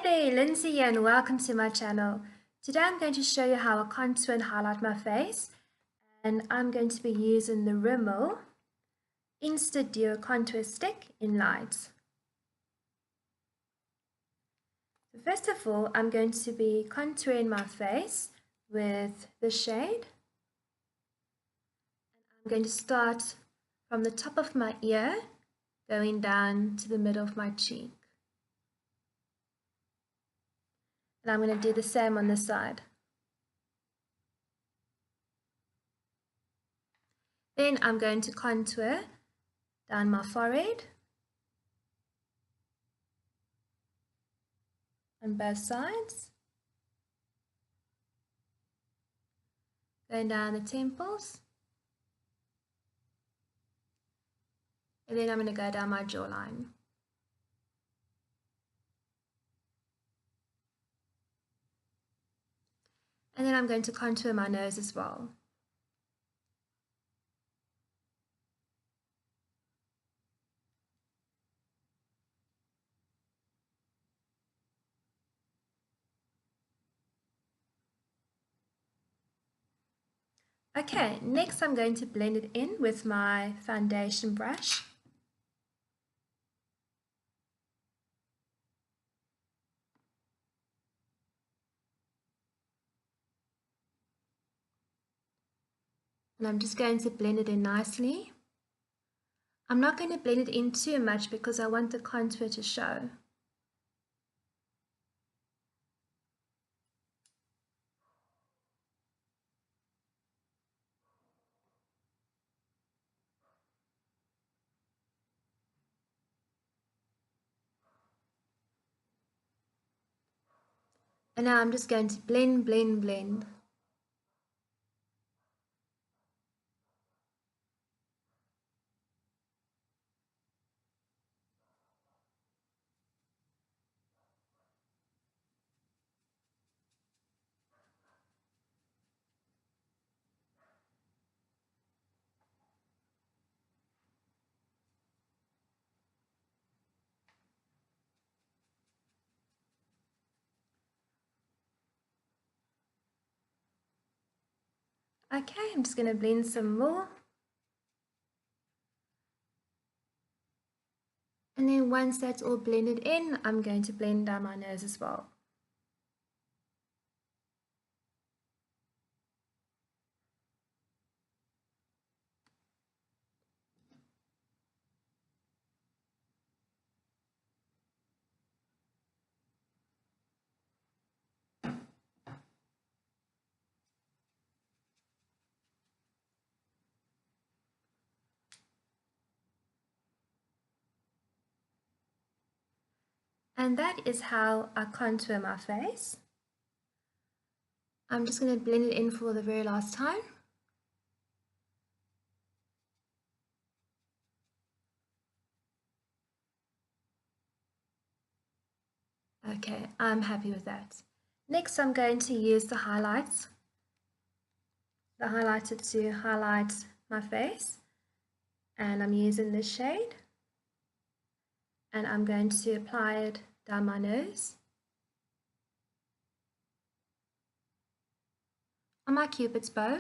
there, Lindsay here and welcome to my channel. Today I'm going to show you how I contour and highlight my face, and I'm going to be using the Rimmel Insta Duo Contour Stick in Light. So first of all, I'm going to be contouring my face with the shade. I'm going to start from the top of my ear, going down to the middle of my cheek. And I'm going to do the same on this side. Then I'm going to contour down my forehead on both sides, going down the temples, and then I'm going to go down my jawline. And then I'm going to contour my nose as well. Okay, next I'm going to blend it in with my foundation brush. And I'm just going to blend it in nicely. I'm not going to blend it in too much because I want the contour to show. And now I'm just going to blend, blend, blend. Okay, I'm just going to blend some more. And then once that's all blended in, I'm going to blend down my nose as well. And that is how I contour my face. I'm just going to blend it in for the very last time. Okay, I'm happy with that. Next, I'm going to use the highlighter to highlight my face. And I'm using this shade. And I'm going to apply it down my nose, on my cupid's bow,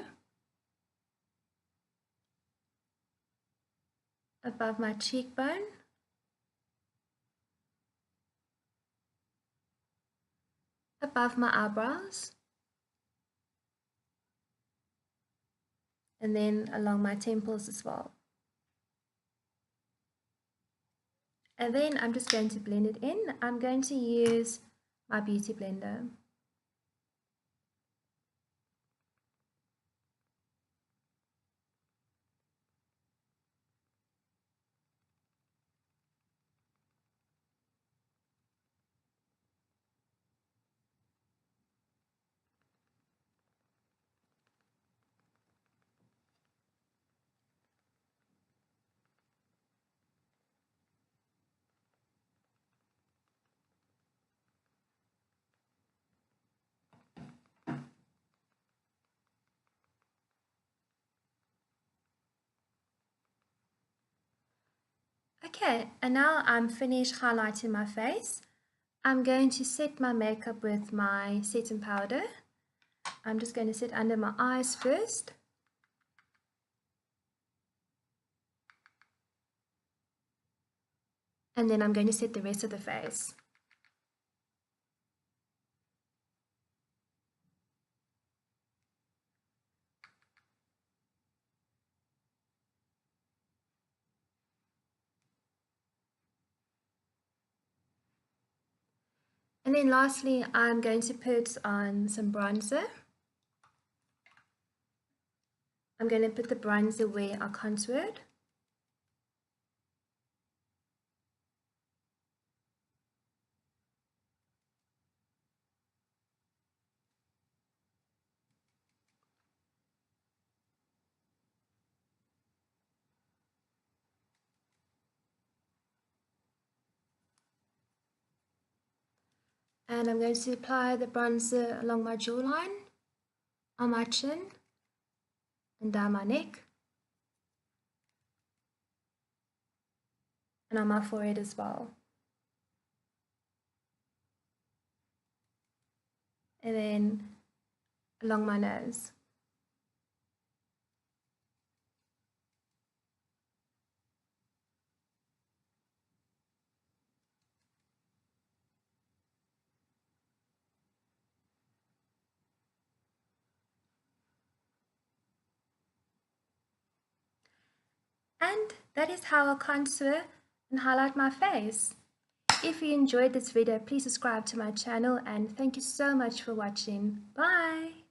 above my cheekbone, above my eyebrows, and then along my temples as well. And then I'm just going to blend it in. I'm going to use my beauty blender. Okay, and now I'm finished highlighting my face. I'm going to set my makeup with my setting powder. I'm just going to set under my eyes first. And then I'm going to set the rest of the face. And then lastly, I'm going to put on some bronzer. I'm going to put the bronzer where I contoured. And I'm going to apply the bronzer along my jawline, on my chin, and down my neck, and on my forehead as well. And then along my nose. And that is how I contour and highlight my face. If you enjoyed this video, please subscribe to my channel and thank you so much for watching. Bye!